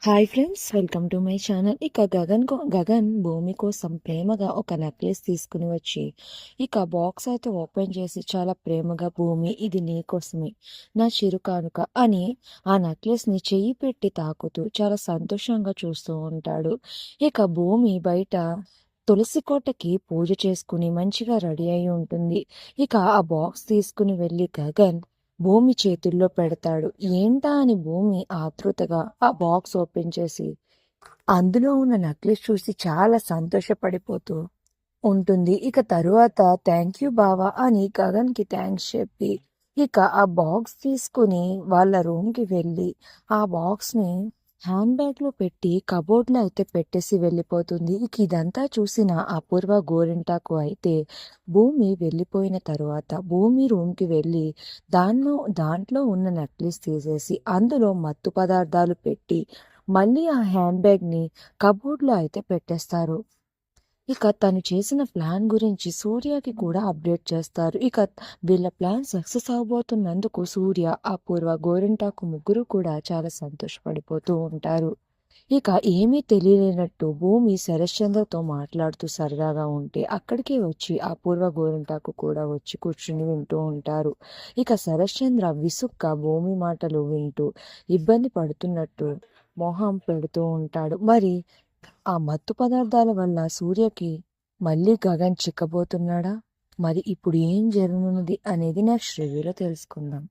Hi friends, welcome to my channel. ఇక గగన్ భూమి కోసం ప్రేమగా ఒక నెక్లెస్ తీసుకుని వచ్చి ఇక బాక్స్ అయితే ఓపెన్ చేసి చాలా ప్రేమగా, భూమి ఇది నీకోసమే నా చిరు కానుక అని ఆ నెక్లెస్ని చెయ్యి పెట్టి తాకుతూ చాలా సంతోషంగా చూస్తూ ఉంటాడు. ఇక భూమి బయట తులసి కోటకి పూజ చేసుకుని మంచిగా రెడీ అయి ఉంటుంది. ఇక ఆ బాక్స్ తీసుకుని వెళ్ళి గగన్ భూమి చేతుల్లో పెడతాడు. ఏంటా అని భూమి ఆతృతగా ఆ బాక్స్ ఓపెన్ చేసి అందులో ఉన్న నెక్లెస్ చూసి చాలా సంతోషపడిపోతూ ఉంటుంది. ఇక తరువాత థ్యాంక్ యూ బావా అని గగన్కి థ్యాంక్స్ చెప్పి ఇక ఆ బాక్స్ తీసుకుని వాళ్ళ రూమ్కి వెళ్ళి ఆ బాక్స్ని హ్యాండ్ బ్యాగ్లో పెట్టి కబోర్డ్లో అయితే పెట్టేసి వెళ్ళిపోతుంది. ఇక ఇదంతా చూసిన అపూర్వ గోరింటాకు అయితే భూమి వెళ్ళిపోయిన తరువాత భూమి రూమ్కి వెళ్ళి దాంట్లో ఉన్న నెక్లెస్ తీసేసి అందులో మత్తు పదార్థాలు పెట్టి మళ్ళీ ఆ హ్యాండ్ బ్యాగ్ని కబోర్డ్లో అయితే పెట్టేస్తారు. ఇక తను చేసిన ప్లాన్ గురించి సూర్యకి కూడా అప్డేట్ చేస్తారు. ఇక వీళ్ళ ప్లాన్ సక్సెస్ అవబోతున్నందుకు సూర్య, అపూర్వ, గోరింటాకు ముగ్గురు కూడా చాలా సంతోషపడిపోతూ ఉంటారు. ఇక ఏమీ తెలియలేనట్టు భూమి శరశ్చంద్రతో మాట్లాడుతూ సరదాగా ఉంటే అక్కడికి వచ్చి అపూర్వ, గోరింటాకు కూడా వచ్చి కూర్చుని వింటూ ఉంటారు. ఇక శరశ్చంద్ర విసుగ్గా భూమి మాటలు వింటూ ఇబ్బంది పడుతున్నట్టు మొహం పెడుతూ ఉంటాడు. మరి ఆ మత్తు పదార్థాల వల్ల సూర్యకి మళ్ళీ గగన్ చిక్కబోతున్నాడా? మరి ఇప్పుడు ఏం జరగనున్నది అనేది నెక్స్ట్ రివ్యూలో తెలుసుకుందాం.